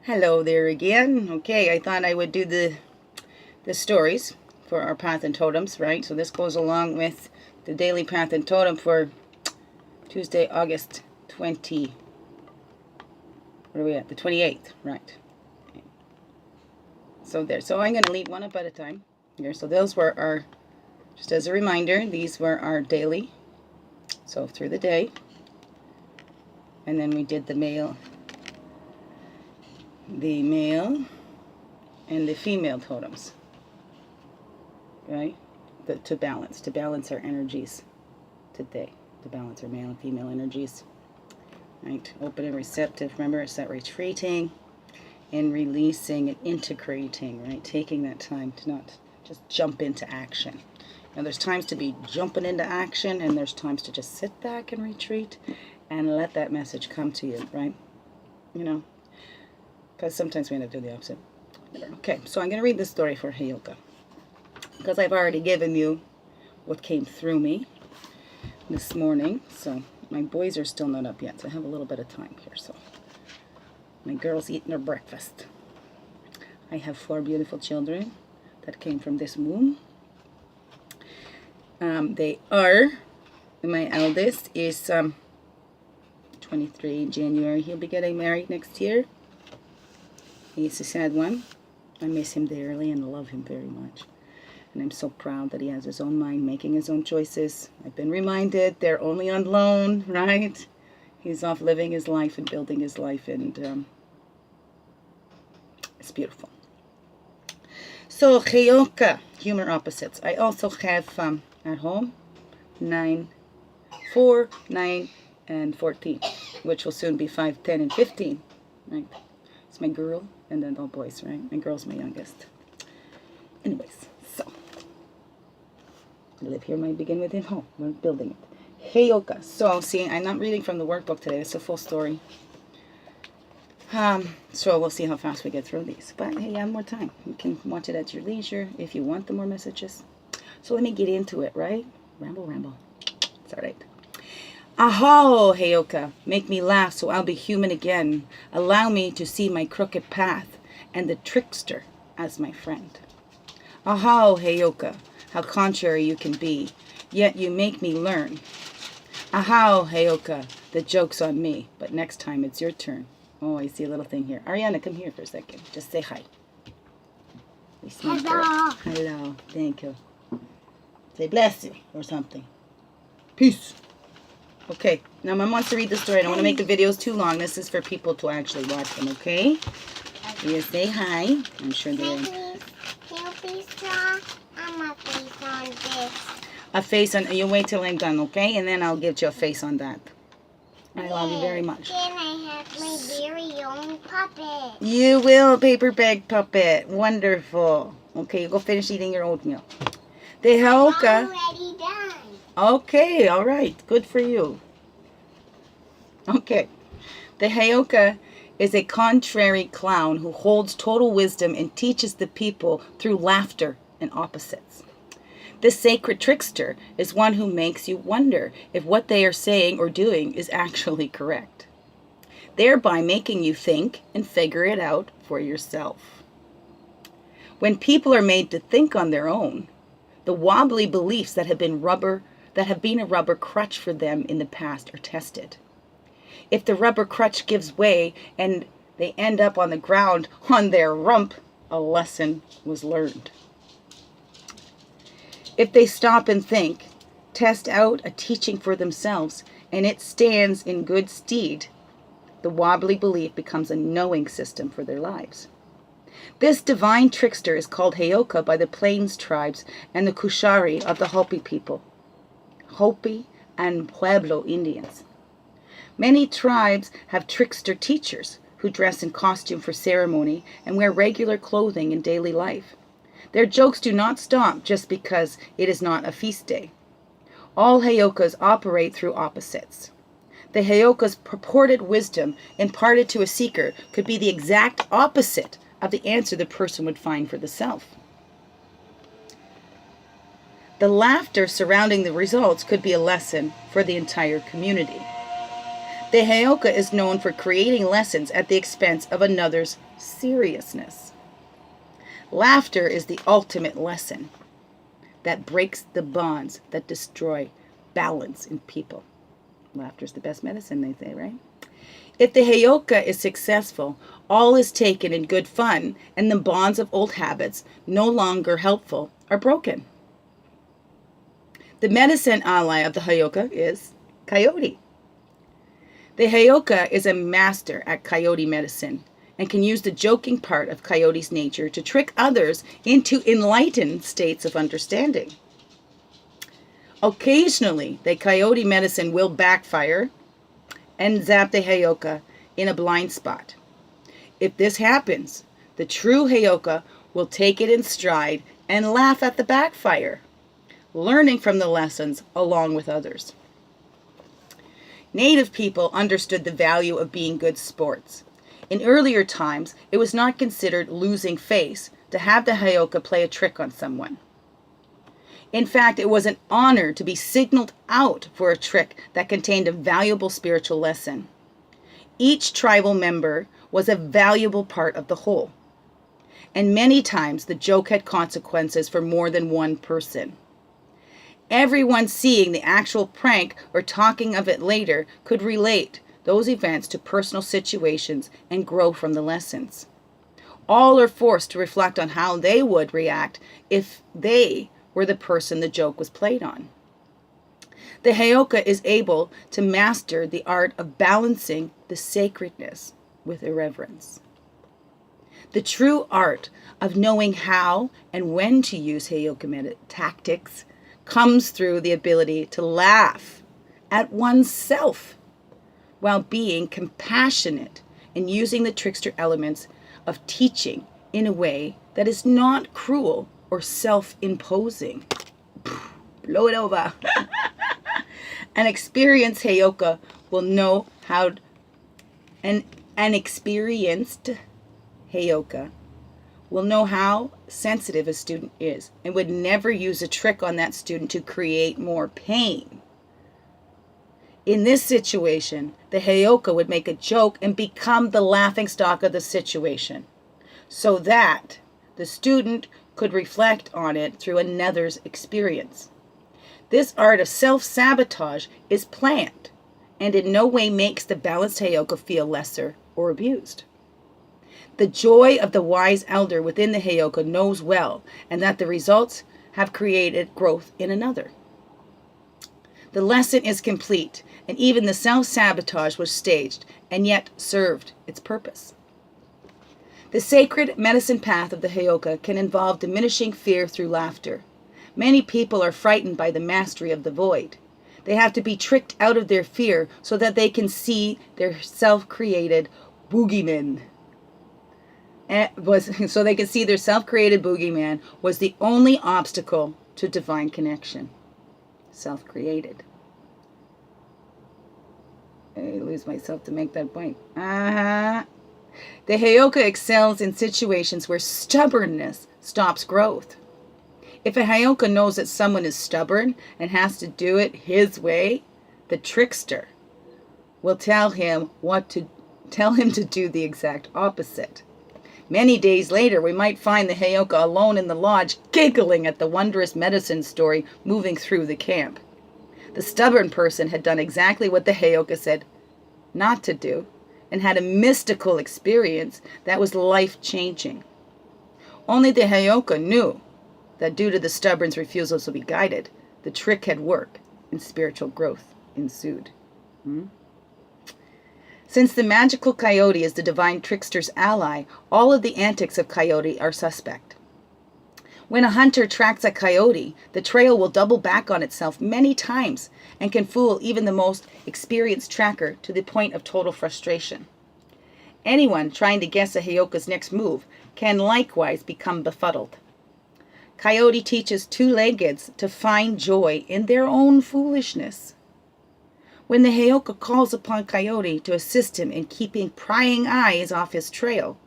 Hello there again. Okay, I thought I would do the stories for our path and totems, right? So this goes along with the daily path and totem for Tuesday, August 20. What are we at? The 28th, right? Okay. So there. So I'm going to lead one up at a time here. So those were our, just as a reminder, these were our daily. So through the day. And then we did the male and the female totems, right? To balance our energies today, to balance our male and female energies, right? Open and receptive. Remember, it's that retreating and releasing and integrating, right? Taking that time to not just jump into action. Now, there's times to be jumping into action, and there's times to just sit back and retreat and let that message come to you, right? You know, because sometimes we end up doing the opposite. Okay, so I'm going to read this story for Heyokah, because I've already given you what came through me this morning. So my boys are still not up yet, so I have a little bit of time here. So my girl's eating her breakfast. I have 4 beautiful children that came from this womb. They are, my eldest is 23 in January. He'll be getting married next year. He's a sad one. I miss him dearly and love him very much. And I'm so proud that he has his own mind, making his own choices. I've been reminded they're only on loan, right? He's off living his life and building his life, and it's beautiful. So, Heyokah, humor opposites. I also have at home 4, 9, and 14, which will soon be 5, 10, and 15, right? It's my girl, and then all boys, right? My girl's my youngest. Anyways, so I live here, might begin with him. Oh, we're building it. Heyokah. So, see, I'm not reading from the workbook today. It's a full story. So we'll see how fast we get through these. But hey, you have more time. You can watch it at your leisure if you want the more messages. So let me get into it, right? Ramble. It's all right. Aho, Heyokah, make me laugh so I'll be human again. Allow me to see my crooked path and the trickster as my friend. Aho, Heyokah, how contrary you can be, yet you make me learn. Aho, Heyokah, the joke's on me, but next time it's your turn. Oh, I see a little thing here. Ariana, come here for a second. Just say hi. Hello. Hello. Thank you. Say bless you or something. Peace. Okay, now Mom wants to read the story. I don't want to make the videos too long. This is for people to actually watch them, okay? You say hi. I'm sure they're... Can you please draw a face on this? A face on... You wait till I'm done, okay? And then I'll give you a face on that. I love you very much. Can I have my very own puppet? You will, paper bag puppet. Wonderful. Okay, you go finish eating your oatmeal. The Heyokah... Already done. Okay, all right. Good for you. Okay. The Heyokah is a contrary clown who holds total wisdom and teaches the people through laughter and opposites. The sacred trickster is one who makes you wonder if what they are saying or doing is actually correct, thereby making you think and figure it out for yourself. When people are made to think on their own, the wobbly beliefs that have been a rubber crutch for them in the past are tested. If the rubber crutch gives way and they end up on the ground on their rump, a lesson was learned. If they stop and think, test out a teaching for themselves, and it stands in good stead, the wobbly belief becomes a knowing system for their lives. This divine trickster is called Heyokah by the Plains tribes and the Kushari of the Hopi people. Hopi and Pueblo Indians. Many tribes have trickster teachers who dress in costume for ceremony and wear regular clothing in daily life. Their jokes do not stop just because it is not a feast day. All Heyokahs operate through opposites. The Heyokah's purported wisdom imparted to a seeker could be the exact opposite of the answer the person would find for the self. The laughter surrounding the results could be a lesson for the entire community. The Heyokah is known for creating lessons at the expense of another's seriousness. Laughter is the ultimate lesson that breaks the bonds that destroy balance in people. Laughter is the best medicine, they say, right? If the Heyokah is successful, all is taken in good fun, and the bonds of old habits, no longer helpful, are broken. The medicine ally of the Heyokah is coyote. The Heyokah is a master at coyote medicine and can use the joking part of coyote's nature to trick others into enlightened states of understanding. Occasionally, the coyote medicine will backfire and zap the Heyokah in a blind spot. If this happens, the true Heyokah will take it in stride and laugh at the backfire, learning from the lessons along with others. Native people understood the value of being good sports. In earlier times, it was not considered losing face to have the Heyokah play a trick on someone. In fact, it was an honor to be signaled out for a trick that contained a valuable spiritual lesson. Each tribal member was a valuable part of the whole, and many times the joke had consequences for more than one person. Everyone seeing the actual prank or talking of it later could relate those events to personal situations and grow from the lessons. All are forced to reflect on how they would react if they were the person the joke was played on. The Heyokah is able to master the art of balancing the sacredness with irreverence. The true art of knowing how and when to use Heyokah tactics comes through the ability to laugh at oneself while being compassionate and using the trickster elements of teaching in a way that is not cruel or self-imposing. Blow it over. An experienced Heyokah will know how, an experienced Heyokah will know how sensitive a student is and would never use a trick on that student to create more pain. In this situation, the Heyokah would make a joke and become the laughingstock of the situation, so that the student could reflect on it through another's experience. This art of self-sabotage is planned and in no way makes the balanced Heyokah feel lesser or abused. The joy of the wise elder within the Heyokah knows well, and that the results have created growth in another. The lesson is complete, and even the self-sabotage was staged, and yet served its purpose. The sacred medicine path of the Heyokah can involve diminishing fear through laughter. Many people are frightened by the mastery of the void. They have to be tricked out of their fear so that they can see their self-created boogeyman. So they can see their self-created boogeyman was the only obstacle to divine connection. Self-created. I lose myself to make that point. The Heyokah excels in situations where stubbornness stops growth. If a Heyokah knows that someone is stubborn and has to do it his way, the trickster will tell him to do the exact opposite. Many days later, we might find the Heyokah alone in the lodge, giggling at the wondrous medicine story moving through the camp. The stubborn person had done exactly what the Heyokah said not to do, and had a mystical experience that was life-changing. Only the Heyokah knew that due to the stubborn's refusal to be guided, the trick had worked, and spiritual growth ensued. Since the magical coyote is the divine trickster's ally, all of the antics of coyote are suspect. When a hunter tracks a coyote, the trail will double back on itself many times and can fool even the most experienced tracker to the point of total frustration. Anyone trying to guess a Heyokah's next move can likewise become befuddled. Coyote teaches two-leggeds to find joy in their own foolishness. When the Heyokah calls upon Coyote to assist him in keeping prying eyes off his trail,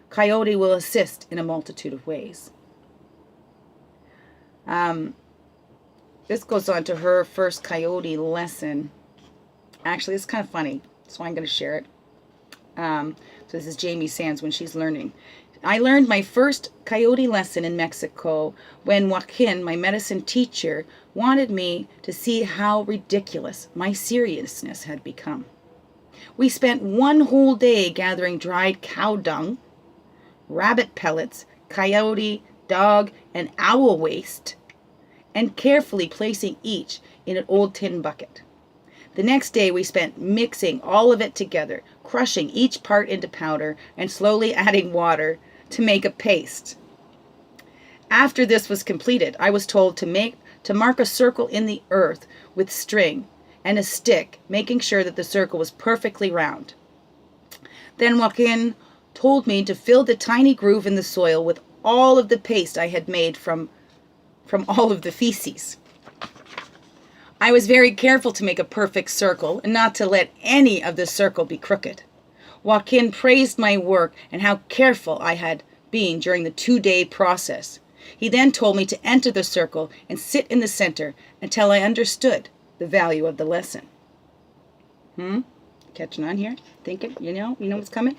Coyote will assist in a multitude of ways. This goes on to her first Coyote lesson. Actually, it's kind of funny. so I'm going to share it. So this is Jamie Sands when she's learning. I learned my first coyote lesson in Mexico when Joaquin, my medicine teacher, wanted me to see how ridiculous my seriousness had become. We spent one whole day gathering dried cow dung, rabbit pellets, coyote, dog, and owl waste, and carefully placing each in an old tin bucket. The next day we spent mixing all of it together, crushing each part into powder, and slowly adding water to make a paste. After this was completed, I was told to mark a circle in the earth with string and a stick, making sure that the circle was perfectly round. Then Joaquin told me to fill the tiny groove in the soil with all of the paste I had made from all of the feces. I was very careful to make a perfect circle and not to let any of the circle be crooked. Joaquin praised my work and how careful I had been during the 2-day process. He then told me to enter the circle and sit in the center until I understood the value of the lesson. Catching on here? Thinking? You know what's coming?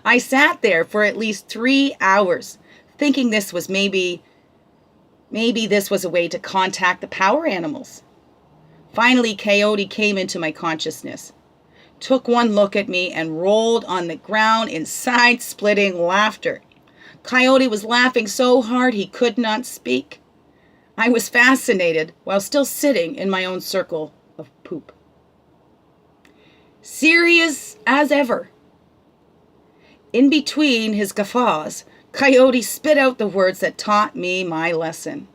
I sat there for at least 3 hours, thinking this was maybe this was a way to contact the power animals. Finally, Coyote came into my consciousness, took one look at me, and rolled on the ground in side-splitting laughter. Coyote was laughing so hard he could not speak. I was fascinated while still sitting in my own circle of poop. Serious as ever. In between his guffaws, Coyote spit out the words that taught me my lesson.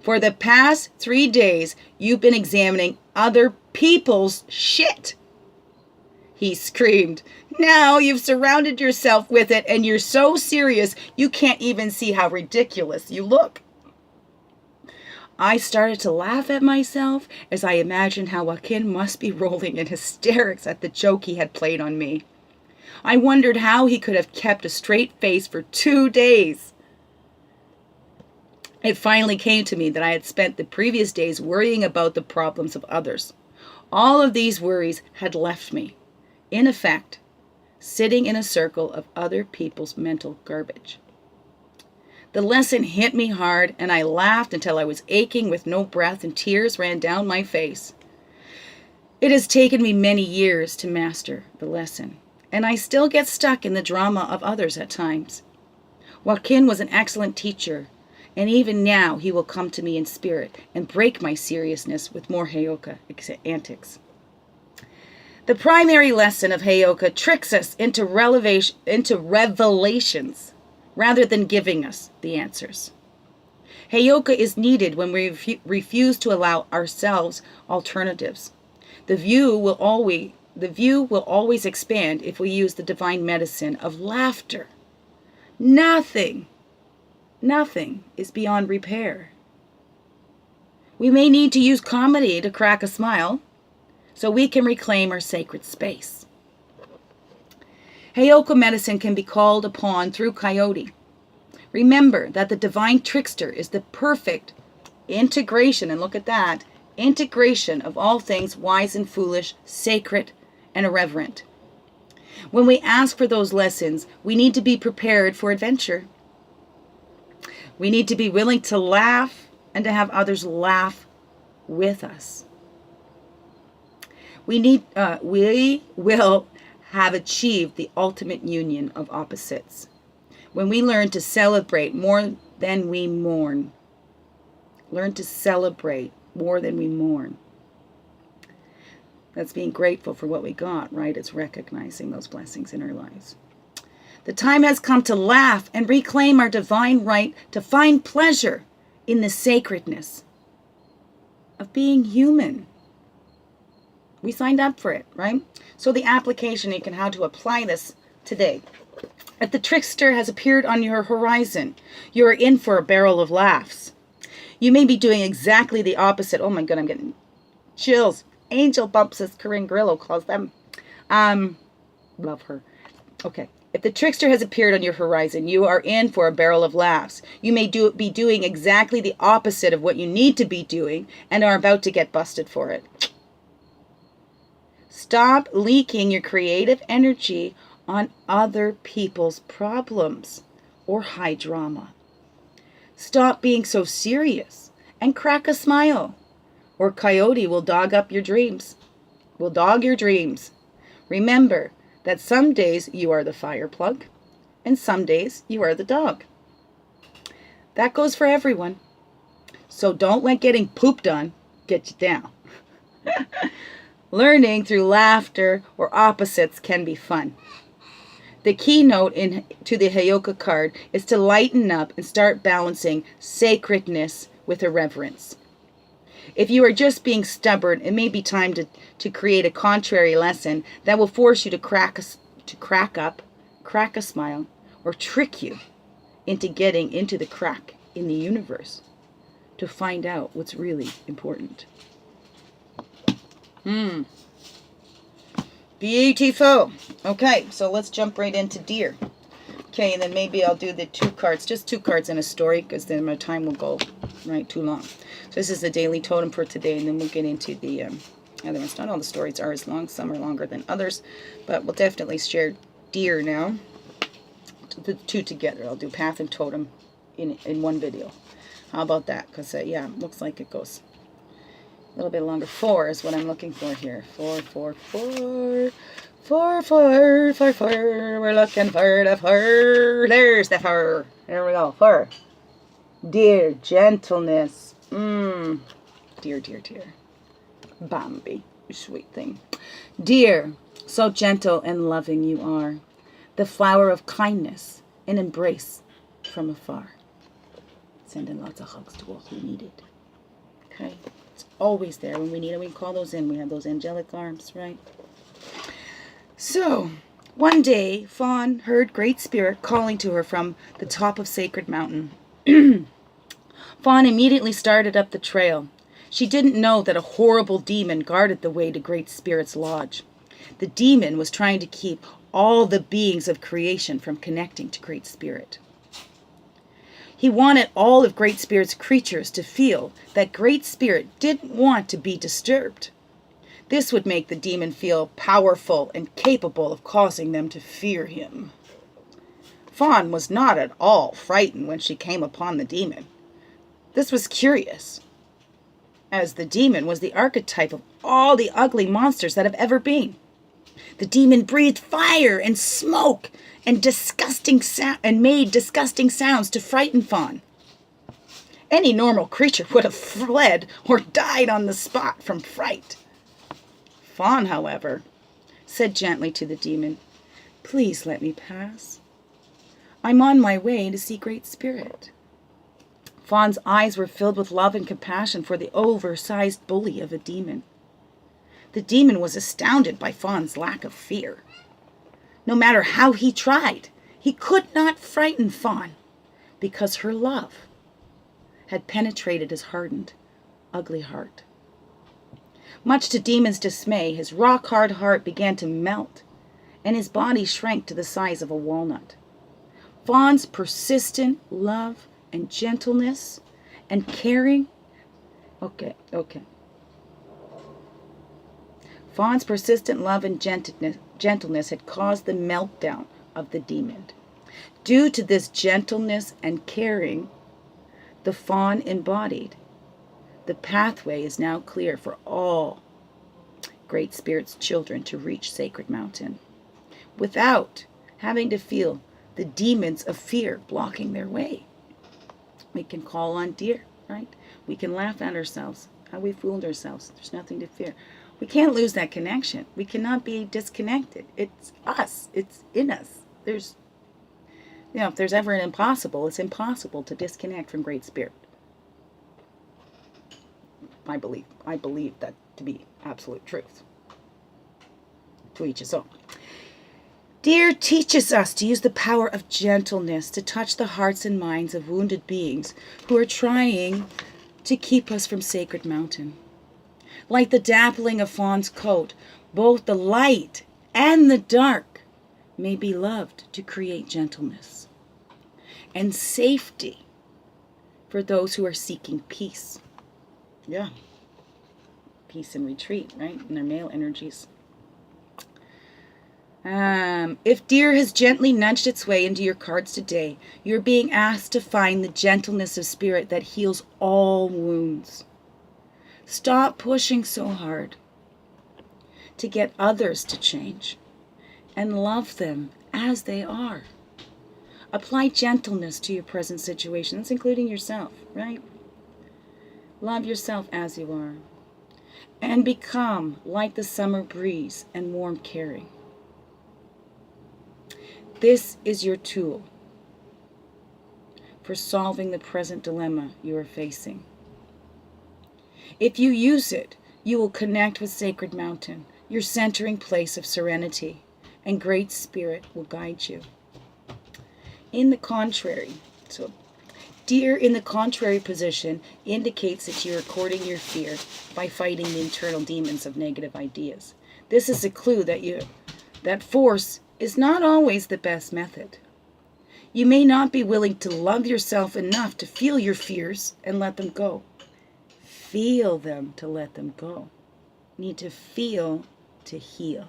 For the past 3 days, you've been examining other people's shit. He screamed. Now you've surrounded yourself with it and you're so serious you can't even see how ridiculous you look. I started to laugh at myself as I imagined how Joaquin must be rolling in hysterics at the joke he had played on me. I wondered how he could have kept a straight face for 2 days. It finally came to me that I had spent the previous days worrying about the problems of others. All of these worries had left me, in effect, sitting in a circle of other people's mental garbage. The lesson hit me hard, and I laughed until I was aching with no breath and tears ran down my face. It has taken me many years to master the lesson, and I still get stuck in the drama of others at times. Joaquin was an excellent teacher, and even now he will come to me in spirit and break my seriousness with more Heyokah antics. The primary lesson of Heyokah tricks us into revelations rather than giving us the answers. Heyokah is needed when we refuse to allow ourselves alternatives. The view will always expand if we use the divine medicine of laughter. Nothing is beyond repair. We may need to use comedy to crack a smile so we can reclaim our sacred space. Heyokah medicine can be called upon through Coyote. Remember that the divine trickster is the perfect integration, and look at that, integration of all things wise and foolish, sacred and irreverent. When we ask for those lessons, we need to be prepared for adventure. We need to be willing to laugh and to have others laugh with us. We will have achieved the ultimate union of opposites when we learn to celebrate more than we mourn. Learn to celebrate more than we mourn. That's being grateful for what we got, right? It's recognizing those blessings in our lives. The time has come to laugh and reclaim our divine right to find pleasure in the sacredness of being human. We signed up for it, right? So the application, you can how to apply this today. If the trickster has appeared on your horizon, you are in for a barrel of laughs. You may be doing exactly the opposite. Oh my God, I'm getting chills. Angel bumps, as Corinne Grillo calls them. Love her. Okay. If the trickster has appeared on your horizon, you are in for a barrel of laughs. You may be doing exactly the opposite of what you need to be doing and are about to get busted for it. Stop leaking your creative energy on other people's problems or high drama. Stop being so serious and crack a smile, or Coyote will dog up your dreams. Will dog your dreams. Remember that some days you are the fire plug and some days you are the dog. That goes for everyone. So don't let getting pooped on get you down. Learning through laughter or opposites can be fun. The keynote to the Heyokah card is to lighten up and start balancing sacredness with irreverence. If you are just being stubborn, it may be time to create a contrary lesson that will force you to crack a smile, or trick you into getting into the crack in the universe to find out what's really important. Beautiful. Okay, so let's jump right into deer. Okay, and then maybe I'll do the 2 cards, just 2 cards in a story, because then my time will go too long. So this is the daily totem for today, and then we'll get into the other ones. Not all the stories are as long, some are longer than others, but we'll definitely share deer now. The 2 together. I'll do path and totem in one video. How about that? Because yeah, looks like it goes a little bit longer. 4 is what I'm looking for here. 4, 4, 4. 4, 4, 4, 4. We're looking for the 4. There's the 4. There we go. 4. Dear gentleness. Dear, dear, dear. Bambi, you sweet thing. Dear, so gentle and loving you are. The flower of kindness and embrace from afar. Sending lots of hugs to all who need it. Okay? It's always there when we need it. We can call those in. We have those angelic arms, right? So, one day, Fawn heard Great Spirit calling to her from the top of Sacred Mountain. Fawn immediately started up the trail. She didn't know that a horrible demon guarded the way to Great Spirit's lodge. The demon was trying to keep all the beings of creation from connecting to Great Spirit. He wanted all of Great Spirit's creatures to feel that Great Spirit didn't want to be disturbed. This would make the demon feel powerful and capable of causing them to fear him. Fawn was not at all frightened when she came upon the demon. This was curious, as the demon was the archetype of all the ugly monsters that have ever been. The demon breathed fire and smoke and made disgusting sounds to frighten Fawn. Any normal creature would have fled or died on the spot from fright. Fawn, however, said gently to the demon, "Please let me pass. I'm on my way to see Great Spirit." Fawn's eyes were filled with love and compassion for the oversized bully of a demon. The demon was astounded by Fawn's lack of fear. No matter how he tried, he could not frighten Fawn because her love had penetrated his hardened, ugly heart. Much to Demon's dismay, his rock-hard heart began to melt, and his body shrank to the size of a walnut. Fawn's persistent love and gentleness and caring... Fawn's persistent love and gentleness had caused the meltdown of the demon. Due to this gentleness and caring the Fawn embodied, the pathway is now clear for all Great Spirit's children to reach Sacred Mountain without having to feel the demons of fear blocking their way. We can call on deer, right? We can laugh at ourselves, how we fooled ourselves. There's nothing to fear. We can't lose that connection. We cannot be disconnected. It's us. It's in us. There's, if there's ever an impossible, it's impossible to disconnect from Great Spirit. I believe that to be absolute truth. To each his own. Deer teaches us to use the power of gentleness to touch the hearts and minds of wounded beings who are trying to keep us from Sacred Mountain. Like the dappling of Fawn's coat, both the light and the dark may be loved to create gentleness and safety for those who are seeking peace. Yeah. Peace and retreat, right? In their male energies. If deer has gently nudged its way into your cards today, you're being asked to find the gentleness of spirit that heals all wounds. Stop pushing so hard to get others to change and love them as they are. Apply gentleness to your present situations, including yourself, right? Love yourself as you are and become like the summer breeze and warm caring. This is your tool for solving the present dilemma you are facing. If you use it, you will connect with Sacred Mountain, your centering place of serenity, and Great Spirit will guide you. In the contrary, so deer in the contrary position indicates that you're courting your fear by fighting the internal demons of negative ideas. This is a clue that force is not always the best method. You may not be willing to love yourself enough to feel your fears and let them go. Feel them to let them go. You need to feel to heal.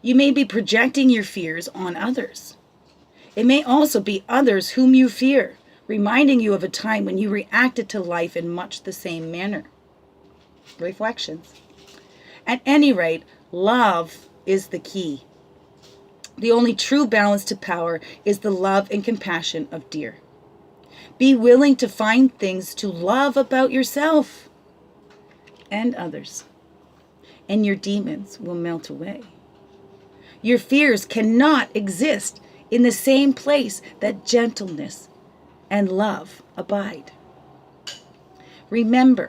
You may be projecting your fears on others. It may also be others whom you fear, reminding you of a time when you reacted to life in much the same manner. Reflections. At any rate, love is the key. The only true balance to power is the love and compassion of deer. Be willing to find things to love about yourself and others, and your demons will melt away. Your fears cannot exist in the same place that gentleness and love abide. Remember,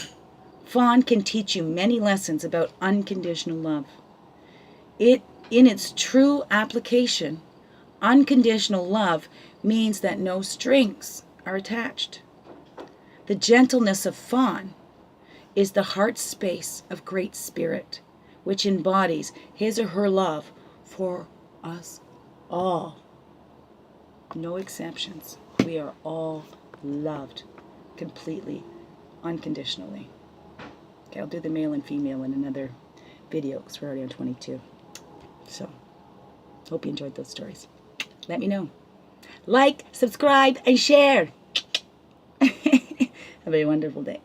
Fawn can teach you many lessons about unconditional love. In its true application, unconditional love means that no strings are attached. The gentleness of Fawn is the heart space of Great Spirit, which embodies his or her love for us all. No exceptions. We are all loved completely, unconditionally. Okay, I'll do the male and female in another video because we're already on 22. So, hope you enjoyed those stories. Let me know. Like, subscribe, and share. Have a wonderful day.